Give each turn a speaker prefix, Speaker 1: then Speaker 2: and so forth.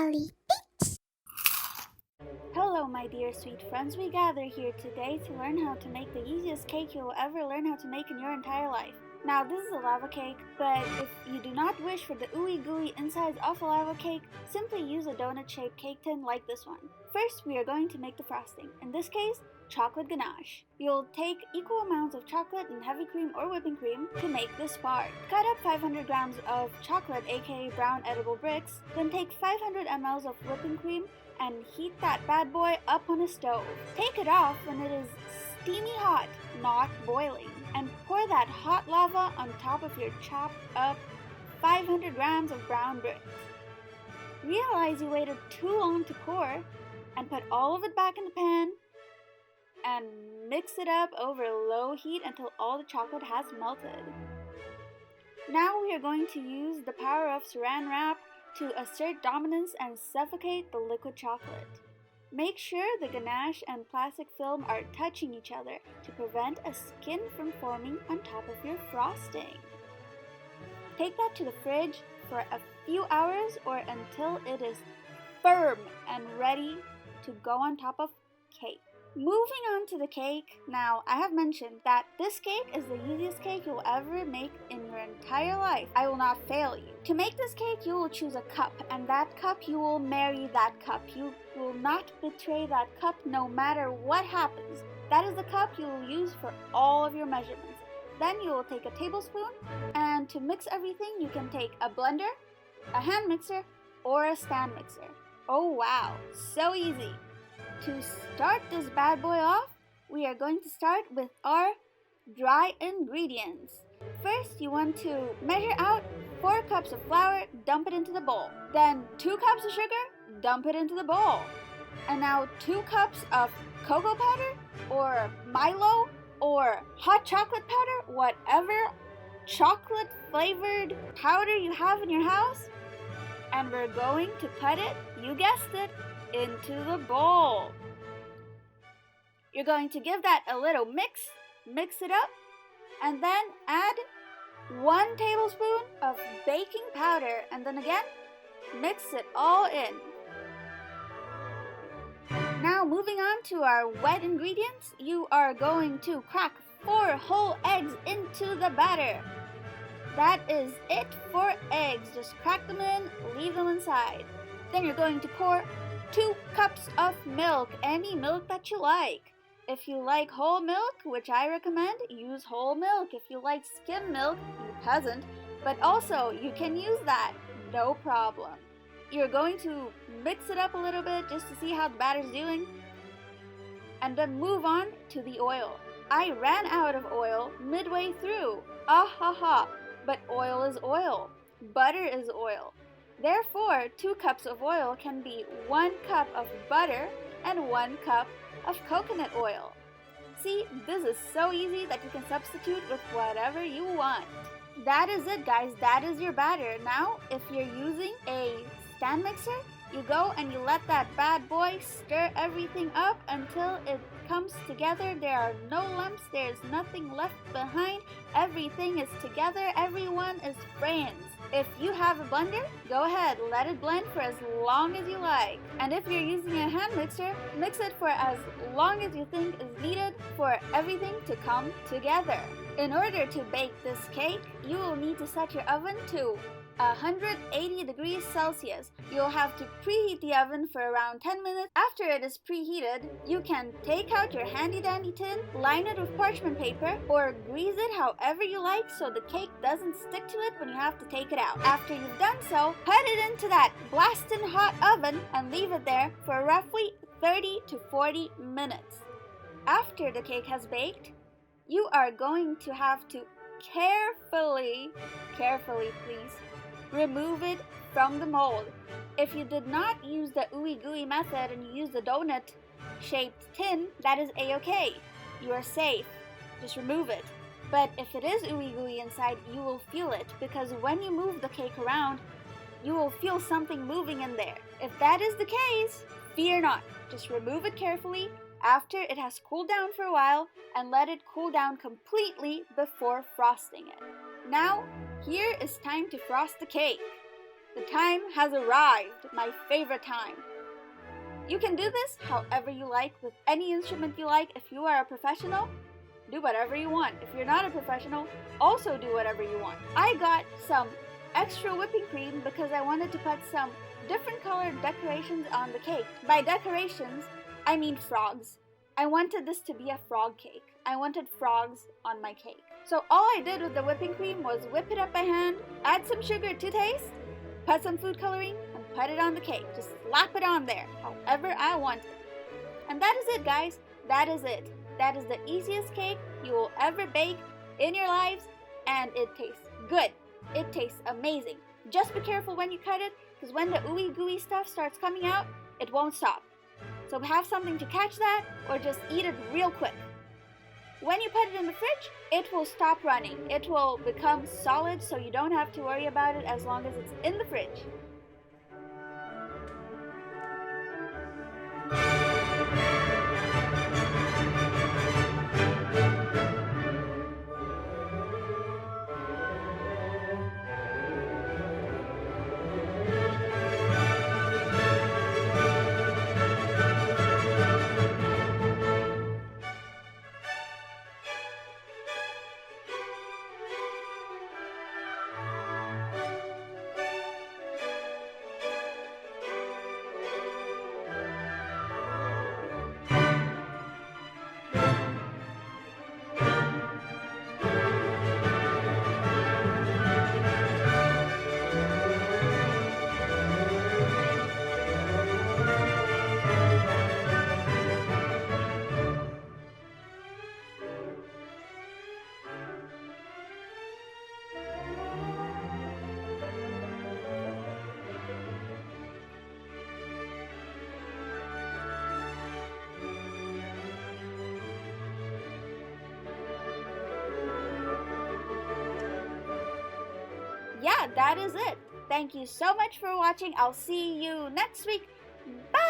Speaker 1: Lolly.
Speaker 2: Hello my dear sweet friends, we gather here today to learn how to make the easiest cake you will ever learn how to make in your entire life. Now this is a lava cake, but if you do not wish for the ooey gooey insides of a lava cake, simply use a donut shaped cake tin like this one. First we are going to make the frosting, in this case chocolate ganache. You'll take equal amounts of chocolate and heavy cream or whipping cream to make this part. Cut up 500 grams of chocolate aka brown edible bricks, then take 500 ml of whipping cream and heat that bad boy up on a stove. Take it off when it is steamy hot, not boiling, and pour that hot lava on top of your chopped up 500 grams of brown bricks. Realize you waited too long to pour and put all of it back in the pan and mix it up over low heat until all the chocolate has melted. Now we are going to use the power of saran wrap to assert dominance and suffocate the liquid chocolate. Make sure the ganache and plastic film are touching each other to prevent a skin from forming on top of your frosting. Take that to the fridge for a few hours or until it is firm and ready to go on top of cake. Moving on to the cake, now I have mentioned that this cake is the easiest cake you'll ever make in your entire life. I will not fail you. To make this cake, you will choose a cup, and that cup you will marry that cup. You will not betray that cup no matter what happens. That is the cup you will use for all of your measurements. Then you will take a tablespoon, and to mix everything you can take a blender, a hand mixer, or a stand mixer. Oh wow, so easy! To start this bad boy off, we are going to start with our dry ingredients. First, you want to measure out 4 cups of flour, dump it into the bowl. Then 2 cups of sugar, dump it into the bowl. And now 2 cups of cocoa powder, or Milo, or hot chocolate powder, whatever chocolate flavored powder you have in your house. And we're going to put it, you guessed it, into the bowl. You're going to give that a little mix it up, and then add 1 tablespoon of baking powder, and then again, mix it all in. Now moving on to our wet ingredients, you are going to crack 4 whole eggs into the batter. That is it for eggs, just crack them in, leave them inside. Then you're going to pour 2 cups of milk, any milk that you like. If you like whole milk, which I recommend, use whole milk. If you like skim milk, you peasant, but also you can use that, no problem. You're going to mix it up a little bit just to see how the batter's doing, and then move on to the oil. I ran out of oil midway through. Ah ha ha, but oil is oil. Butter is oil. Therefore, 2 cups of oil can be 1 cup of butter and 1 cup of coconut oil. See, this is so easy that you can substitute with whatever you want. That is it, guys. That is your batter. Now, if you're using a stand mixer, you go and you let that bad boy stir everything up until it comes together. There are no lumps. There's nothing left behind. Everything is together. Everyone is friends. If you have a blender, go ahead, let it blend for as long as you like. And if you're using a hand mixer, mix it for as long as you think is needed for everything to come together. In order to bake this cake, you will need to set your oven to 180 degrees Celsius. You'll have to preheat the oven for around 10 minutes. After it is preheated, you can take out your handy dandy tin, line it with parchment paper, or grease it however you like so the cake doesn't stick to it when you have to take it out. After you've done so, put it into that blasting hot oven and leave it there for roughly 30 to 40 minutes. After the cake has baked, you are going to have to carefully please, remove it from the mold. If you did not use the ooey gooey method and you used the donut shaped tin, that is a-okay. You are safe. Just remove it. But if it is ooey gooey inside, you will feel it, because when you move the cake around, you will feel something moving in there. If that is the case, fear not. Just remove it carefully after it has cooled down for a while and let it cool down completely before frosting it. Now, here is time to frost the cake. The time has arrived, my favorite time. You can do this however you like, with any instrument you like. If you are a professional, do whatever you want. If you're not a professional, also do whatever you want. I got some extra whipping cream because I wanted to put some different colored decorations on the cake. By decorations, I mean frogs. I wanted this to be a frog cake. I wanted frogs on my cake. So all I did with the whipping cream was whip it up by hand, add some sugar to taste, put some food coloring, and put it on the cake. Just slap it on there, however I want it. And that is it, guys. That is it. That is the easiest cake you will ever bake in your lives, and it tastes good. It tastes amazing. Just be careful when you cut it, because when the ooey gooey stuff starts coming out, it won't stop. So have something to catch that, or just eat it real quick. When you put it in the fridge, it will stop running. It will become solid, so you don't have to worry about it as long as it's in the fridge. Yeah, that is it. Thank you so much for watching. I'll see you next week. Bye!